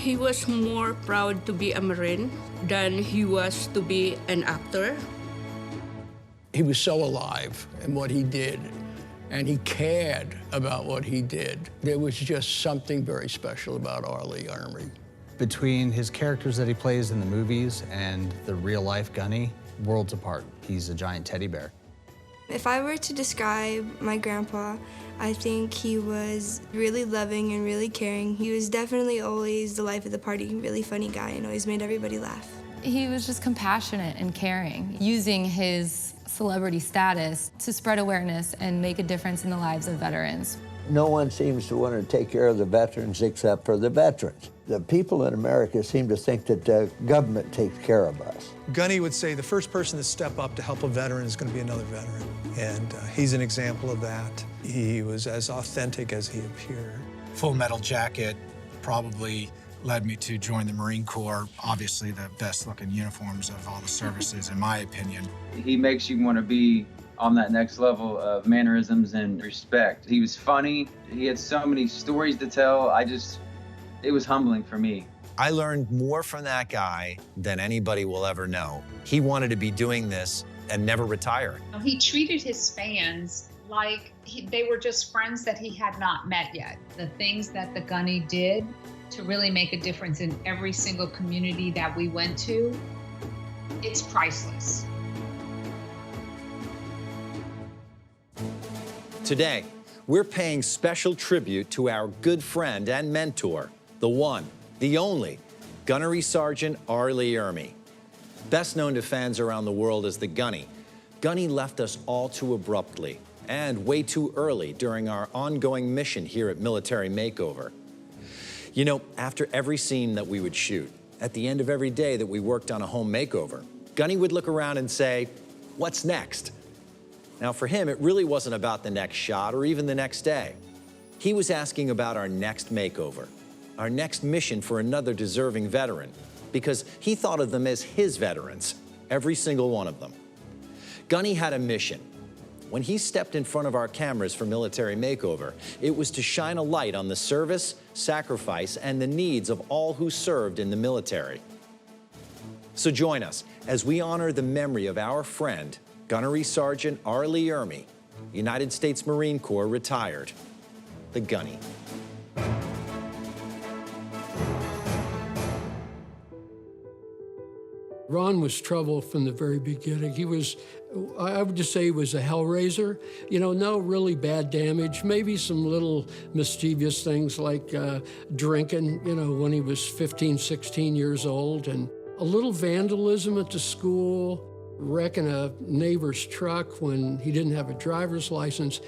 He was more proud to be a Marine than he was to be an actor. He was so alive in what he did, and he cared about what he did. There was just something very special about Ermey. Between his characters that he plays in the movies and the real-life Gunny, worlds apart. He's a giant teddy bear. If I were to describe my grandpa, I think he was really loving and really caring. He was definitely always the life of the party, really funny guy, and always made everybody laugh. He was just compassionate and caring, using his celebrity status to spread awareness and make a difference in the lives of veterans. No one seems to want to take care of the veterans except for the veterans. The people in America seem to think that the government takes care of us. Gunny would say the first person to step up to help a veteran is going to be another veteran, and he's an example of that. He was as authentic as he appeared. Full Metal Jacket probably led me to join the Marine Corps. Obviously the best looking uniforms of all the services, in my opinion. He makes you want to be on that next level of mannerisms and respect. He was funny. He had so many stories to tell. It was humbling for me. I learned more from that guy than anybody will ever know. He wanted to be doing this and never retire. He treated his fans like they were just friends that he had not met yet. The things that the Gunny did to really make a difference in every single community that we went to, it's priceless. Today, we're paying special tribute to our good friend and mentor, the one, the only, Gunnery Sergeant Ermey. Best known to fans around the world as the Gunny, Gunny left us all too abruptly and way too early during our ongoing mission here at Military Makeover. You know, after every scene that we would shoot, at the end of every day that we worked on a home makeover, Gunny would look around and say, "What's next?" Now, for him, it really wasn't about the next shot or even the next day. He was asking about our next makeover, our next mission for another deserving veteran, because he thought of them as his veterans, every single one of them. Gunny had a mission. When he stepped in front of our cameras for Military Makeover, it was to shine a light on the service, sacrifice, and the needs of all who served in the military. So join us as we honor the memory of our friend, Gunnery Sergeant Ermey, United States Marine Corps retired, the Gunny. Ron was trouble from the very beginning. He was, I would just say he was a hellraiser. You know, no really bad damage, maybe some little mischievous things like drinking, you know, when he was 15, 16 years old, and a little vandalism at the school, wrecking a neighbor's truck when he didn't have a driver's license,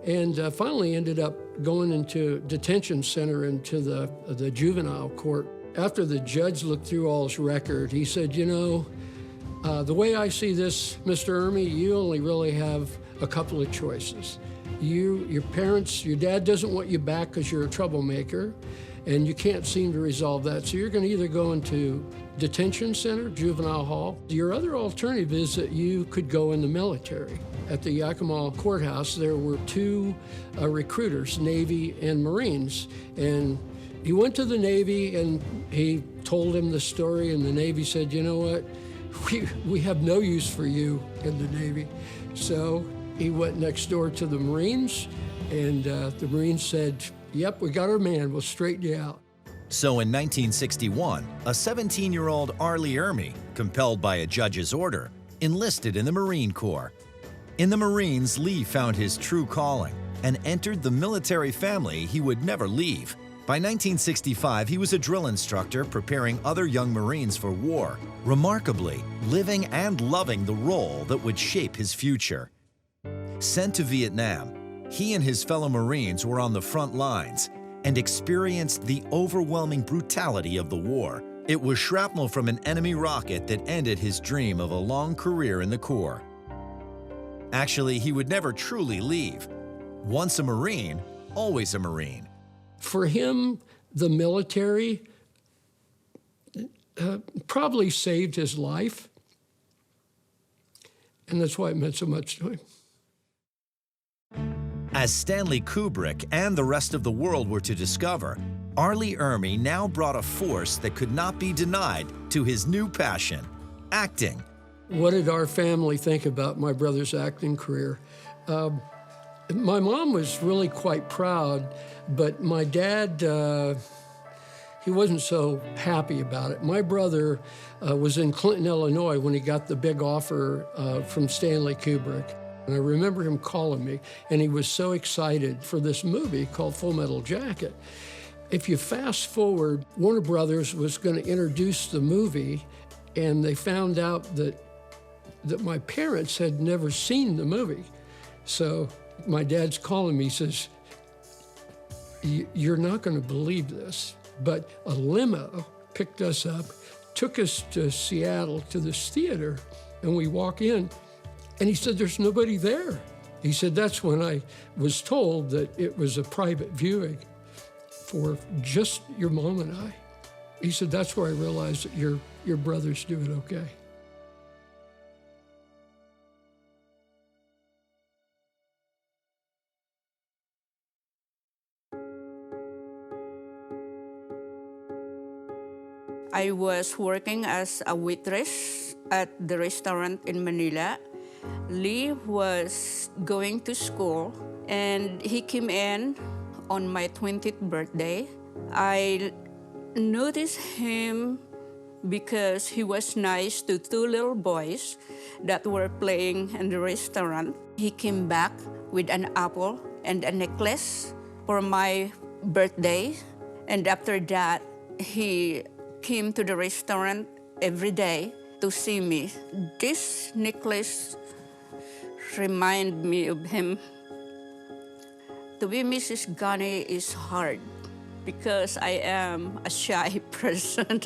and finally ended up going into detention center into the juvenile court. After the judge looked through all his record, he said, you know, the way I see this, Mr. Ermey, you only really have a couple of choices. Your parents, your dad doesn't want you back because you're a troublemaker, and you can't seem to resolve that. So you're going to either go into detention center, juvenile hall. Your other alternative is that you could go in the military. At the Yakima courthouse, there were two recruiters, Navy and Marines, and he went to the Navy and he told him the story, and the Navy said, you know what, we have no use for you in the Navy. So he went next door to the Marines, and the Marines said, yep, we got our man, we'll straighten you out. So in 1961, a 17-year-old Ermey, compelled by a judge's order, enlisted in the Marine Corps. In the Marines, Lee found his true calling and entered the military family he would never leave. By 1965, he was a drill instructor preparing other young Marines for war, remarkably living and loving the role that would shape his future. Sent to Vietnam, he and his fellow Marines were on the front lines and experienced the overwhelming brutality of the war. It was shrapnel from an enemy rocket that ended his dream of a long career in the Corps. Actually, he would never truly leave. Once a Marine, always a Marine. For him, the military probably saved his life, and that's why it meant so much to him. As Stanley Kubrick and the rest of the world were to discover, Arlie Ermey now brought a force that could not be denied to his new passion, acting. What did our family think about my brother's acting career? My mom was really quite proud, but my dad, he wasn't so happy about it. My brother was in Clinton, Illinois when he got the big offer from Stanley Kubrick. And I remember him calling me, and he was so excited for this movie called Full Metal Jacket. If you fast forward, Warner Brothers was going to introduce the movie, and they found out that my parents had never seen the movie. So my dad's calling me, he says, "You're not going to believe this, but a limo picked us up, took us to Seattle to this theater, and we walk in, and he said, there's nobody there." He said, that's when I was told that it was a private viewing for just your mom and I. He said, that's where I realized that your brother's doing okay. I was working as a waitress at the restaurant in Manila. Lee was going to school, and he came in on my 20th birthday. I noticed him because he was nice to two little boys that were playing in the restaurant. He came back with an apple and a necklace for my birthday, and after that, he came to the restaurant every day to see me. This necklace reminds me of him. To be Mrs. Gunny is hard because I am a shy person,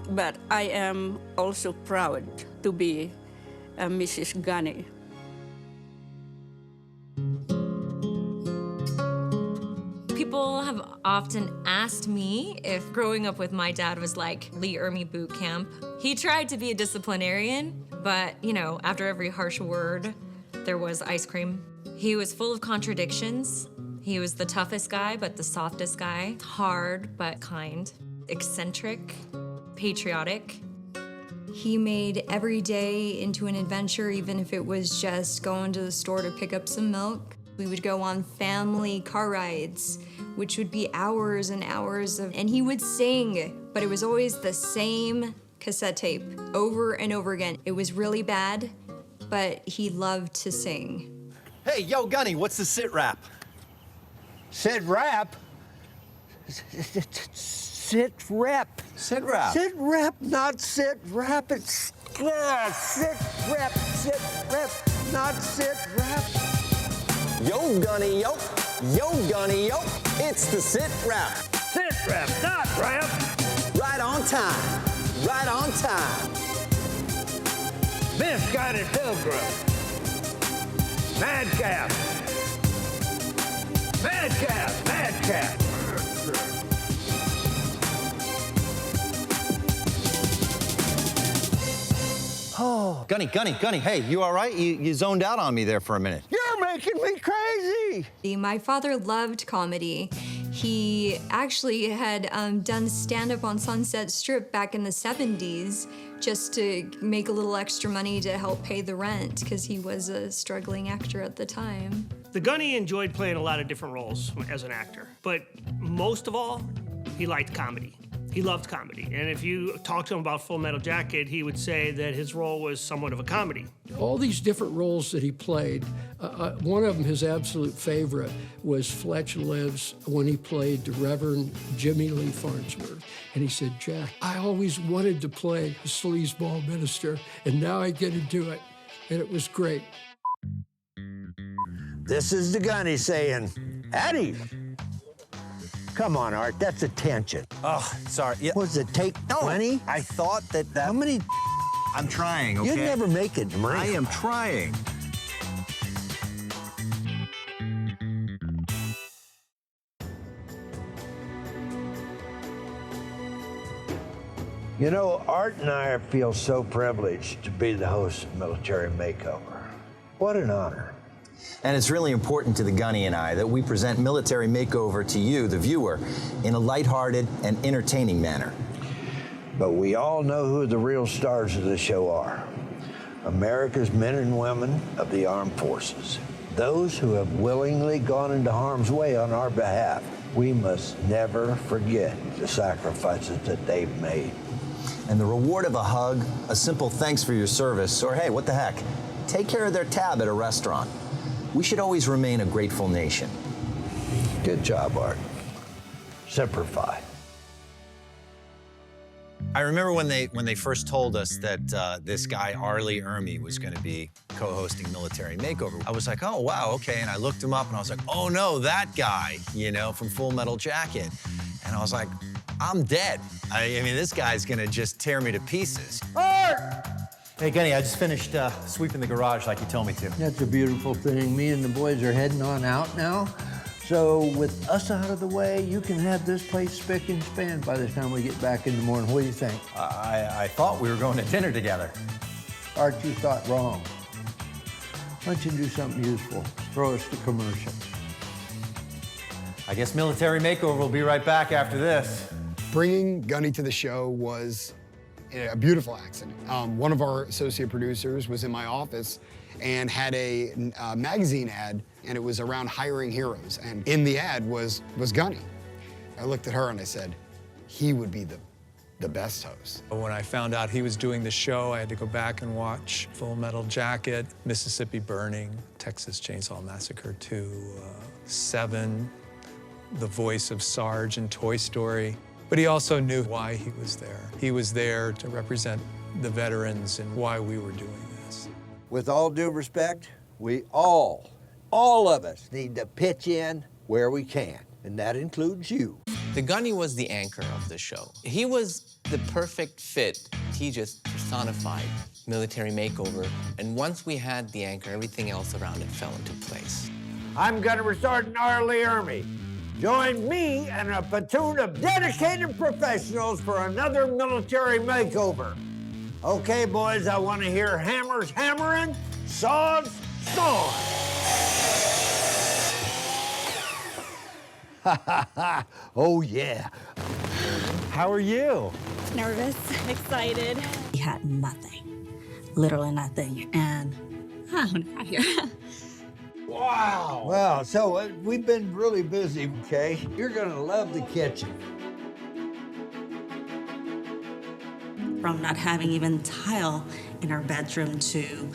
but I am also proud to be a Mrs. Gunny. People have often asked me if growing up with my dad was like Lee Ermey boot camp. He tried to be a disciplinarian, but, you know, after every harsh word, there was ice cream. He was full of contradictions. He was the toughest guy, but the softest guy. Hard, but kind. Eccentric, patriotic. He made every day into an adventure, even if it was just going to the store to pick up some milk. We would go on family car rides, which would be hours and hours of, and he would sing, but it was always the same cassette tape over and over again. It was really bad, but he loved to sing. Hey, yo, Gunny, what's the sit rap? Sit rap? Sit rep. Sit rap. Sit rep, not sit rap. It's sit rep, not sit rap. Yo, Gunny, yo. Yo, Gunny, yo. It's the sit rap. Sit rep, not rap. Right on time. Right on time. Misguided pilgrim. Madcap. Madcap, madcap. Oh. Gunny, hey, you all right? You zoned out on me there for a minute. You're making me crazy. My father loved comedy. He actually had done stand-up on Sunset Strip back in the 70s just to make a little extra money to help pay the rent because he was a struggling actor at the time. The Gunny enjoyed playing a lot of different roles as an actor, but most of all, he liked comedy. He loved comedy, and if you talk to him about Full Metal Jacket, he would say that his role was somewhat of a comedy. All these different roles that he played, one of them, his absolute favorite, was Fletch Lives when he played the Reverend Jimmy Lee Farnsworth. And he said, Jack, I always wanted to play a sleazeball minister, and now I get to do it. And it was great. This is the Gunny saying, Addie. Come on, Art, that's attention. Oh, sorry. Yeah. Was it take 20? I thought that. How many? I'm trying, okay? You'd never make it, Marine. I am trying. You know, Art and I feel so privileged to be the hosts of Military Makeover. What an honor. And it's really important to the Gunny and I that we present Military Makeover to you, the viewer, in a lighthearted and entertaining manner. But we all know who the real stars of the show are. America's men and women of the armed forces. Those who have willingly gone into harm's way on our behalf. We must never forget the sacrifices that they've made. And the reward of a hug, a simple thanks for your service, or hey, what the heck, take care of their tab at a restaurant. We should always remain a grateful nation. Good job, Art. Semper Fi. I remember when they first told us that this guy, Ermey, was going to be co-hosting Military Makeover. I was like, oh, wow, okay. And I looked him up, and I was like, oh, no, that guy, you know, from Full Metal Jacket. And I was like, I'm dead. I mean, this guy's going to just tear me to pieces. Art! Hey, Gunny, I just finished sweeping the garage like you told me to. That's a beautiful thing. Me and the boys are heading on out now. So with us out of the way, you can have this place spick and span by the time we get back in the morning. What do you think? I thought we were going to dinner together. Art, you thought wrong. Why don't you do something useful? Throw us the commercial. I guess Military Makeover will be right back after this. Bringing Gunny to the show was a beautiful accident. One of our associate producers was in my office and had a magazine ad, and it was around hiring heroes. And in the ad was Gunny. I looked at her and I said, he would be the best host. When I found out he was doing the show, I had to go back and watch Full Metal Jacket, Mississippi Burning, Texas Chainsaw Massacre 2, Seven, the voice of Sarge in Toy Story. But he also knew why he was there. He was there to represent the veterans and why we were doing this. With all due respect, we all of us need to pitch in where we can, and that includes you. The Gunny was the anchor of the show. He was the perfect fit. He just personified Military Makeover, and once we had the anchor, everything else around it fell into place. I'm Gunnery Sergeant Ermey. Join me and a platoon of dedicated professionals for another Military Makeover. Okay, boys, I want to hear hammers hammering, saws sawing. Oh, yeah. How are you? Nervous, excited. He had nothing, literally nothing, and I'm out here. Wow. Well, so we've been really busy, okay? You're gonna love the kitchen. From not having even tile in our bedroom to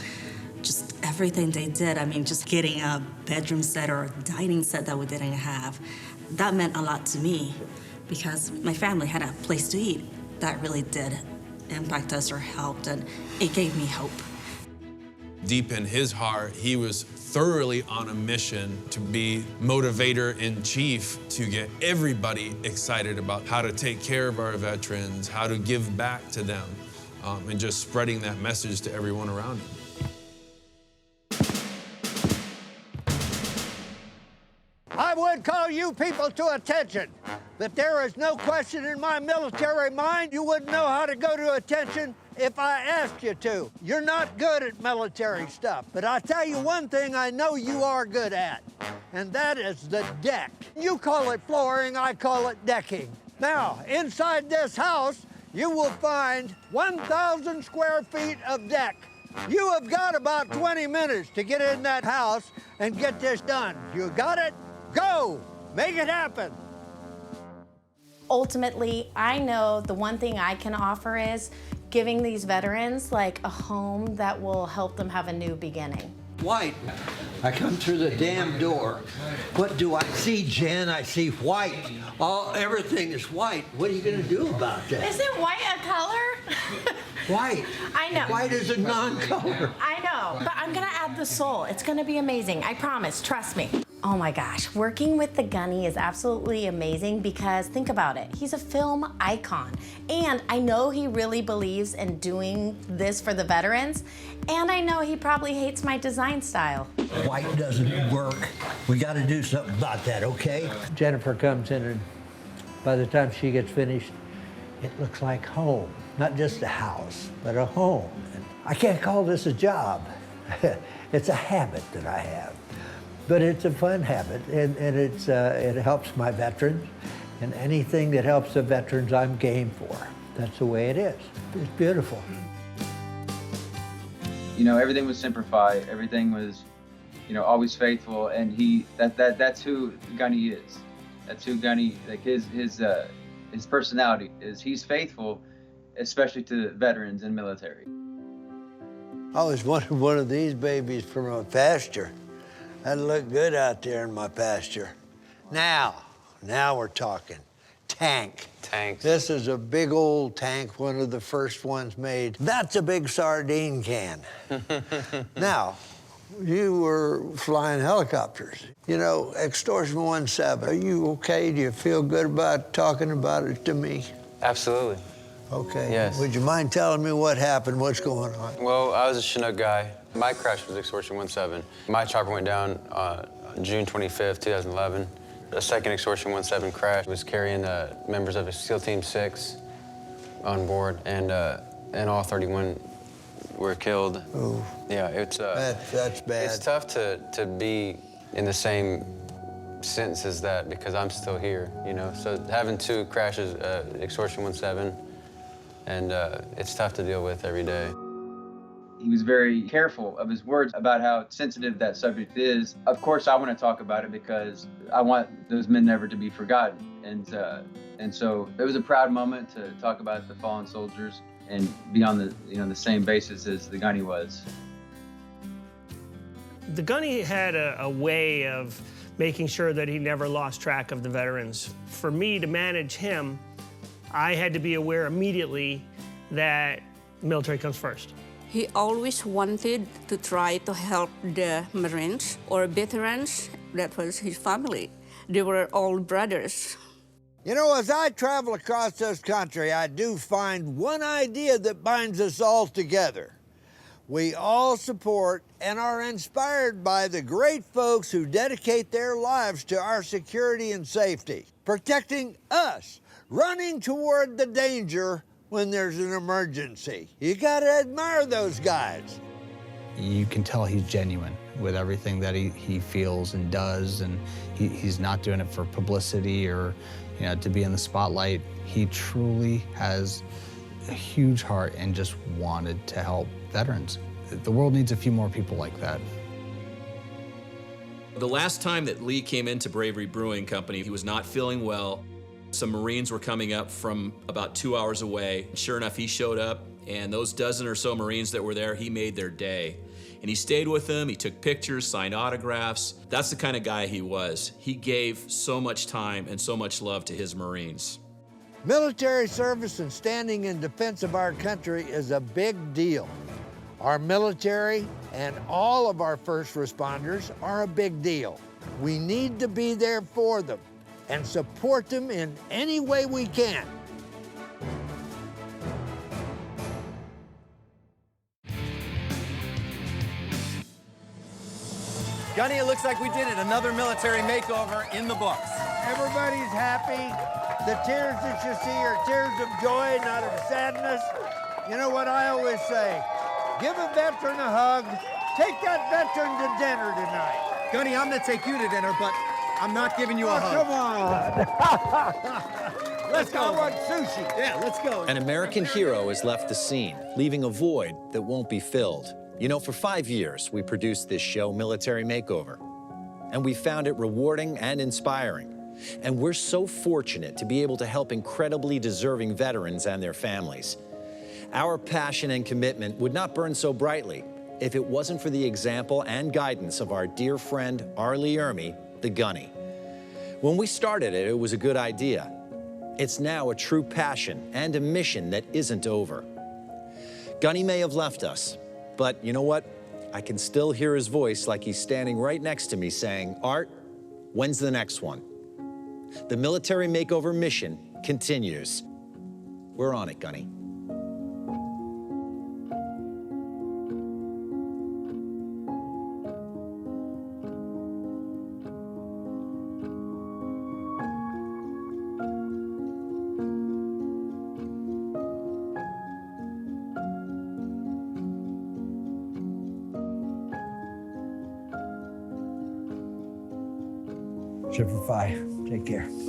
just everything they did. I mean, just getting a bedroom set or a dining set that we didn't have. That meant a lot to me because my family had a place to eat. That really did impact us or helped, and it gave me hope. Deep in his heart, he was thoroughly on a mission to be motivator-in-chief to get everybody excited about how to take care of our veterans, how to give back to them, and just spreading that message to everyone around him. I would call you people to attention that there is no question in my military mind you wouldn't know how to go to attention if I asked you to. You're not good at military stuff, but I tell you one thing I know you are good at, and that is the deck. You call it flooring, I call it decking. Now, inside this house, you will find 1,000 square feet of deck. You have got about 20 minutes to get in that house and get this done. You got it? Go! Make it happen! Ultimately, I know the one thing I can offer is giving these veterans like a home that will help them have a new beginning. White. I come through the damn door. What do I see, Jen? I see white. Everything is white. What are you going to do about that? Isn't white a color? White. I know. White is a non-color. I know, but I'm going to add the soul. It's going to be amazing. I promise. Trust me. Oh my gosh, working with the Gunny is absolutely amazing because think about it. He's a film icon. And I know he really believes in doing this for the veterans. And I know he probably hates my design style. White doesn't work. We got to do something about that, okay? Jennifer comes in, and by the time she gets finished, it looks like home. Not just a house, but a home. And I can't call this a job. It's a habit that I have. But it's a fun habit, and it helps my veterans. And anything that helps the veterans, I'm game for. That's the way it is. It's beautiful. You know, everything was simplified. Everything was, you know, always faithful. And that's who Gunny is. That's who Gunny, like his personality is. He's faithful, especially to veterans and military. I always wanted one of these babies from a pasture. That'd look good out there in my pasture. Now we're talking. Tank. Tanks. This is a big old tank, one of the first ones made. That's a big sardine can. Now, you were flying helicopters. You know, Extortion 17, are you okay? Do you feel good about talking about it to me? Absolutely. Okay. Yes. Would you mind telling me what happened? What's going on? Well, I was a Chinook guy. My crash was Extortion 17. My chopper went down June 25th, 2011. The second Extortion 17 crash was carrying members of SEAL Team 6 on board, and all 31 were killed. Ooh. Yeah, it's that's bad. It's tough to be in the same sentence as that because I'm still here, you know. So having two crashes, Extortion 17, and it's tough to deal with every day. He was very careful of his words about how sensitive that subject is. Of course, I want to talk about it because I want those men never to be forgotten. And so it was a proud moment to talk about the fallen soldiers and be on the same basis as the Gunny was. The Gunny had a way of making sure that he never lost track of the veterans. For me to manage him, I had to be aware immediately that military comes first. He always wanted to try to help the Marines or veterans. That was his family. They were all brothers. You know, as I travel across this country, I do find one idea that binds us all together. We all support and are inspired by the great folks who dedicate their lives to our security and safety, protecting us, running toward the danger when there's an emergency. You gotta admire those guys. You can tell he's genuine with everything that he feels and does, and he's not doing it for publicity or, you know, to be in the spotlight. He truly has a huge heart and just wanted to help veterans. The world needs a few more people like that. The last time that Lee came into Bravery Brewing Company, he was not feeling well. Some Marines were coming up from about 2 hours away. Sure enough, he showed up, and those dozen or so Marines that were there, he made their day. And he stayed with them, he took pictures, signed autographs. That's the kind of guy he was. He gave so much time and so much love to his Marines. Military service and standing in defense of our country is a big deal. Our military and all of our first responders are a big deal. We need to be there for them and support them in any way we can. Gunny, it looks like we did it. Another military makeover in the books. Everybody's happy. The tears that you see are tears of joy, not of sadness. You know what I always say? Give a veteran a hug. Take that veteran to dinner tonight. Gunny, I'm gonna take you to dinner, but I'm not giving you a hug. Come on. Let's go. I want sushi. Yeah, let's go. An American hero has left the scene, leaving a void that won't be filled. You know, for 5 years, we produced this show, Military Makeover, and we found it rewarding and inspiring. And we're so fortunate to be able to help incredibly deserving veterans and their families. Our passion and commitment would not burn so brightly if it wasn't for the example and guidance of our dear friend, Lee Ermey, the Gunny. When we started it, it was a good idea. It's now a true passion and a mission that isn't over. Gunny may have left us, but you know what? I can still hear his voice like he's standing right next to me saying, Art, when's the next one? The Military Makeover mission continues. We're on it, Gunny. Semper Fi. Take care.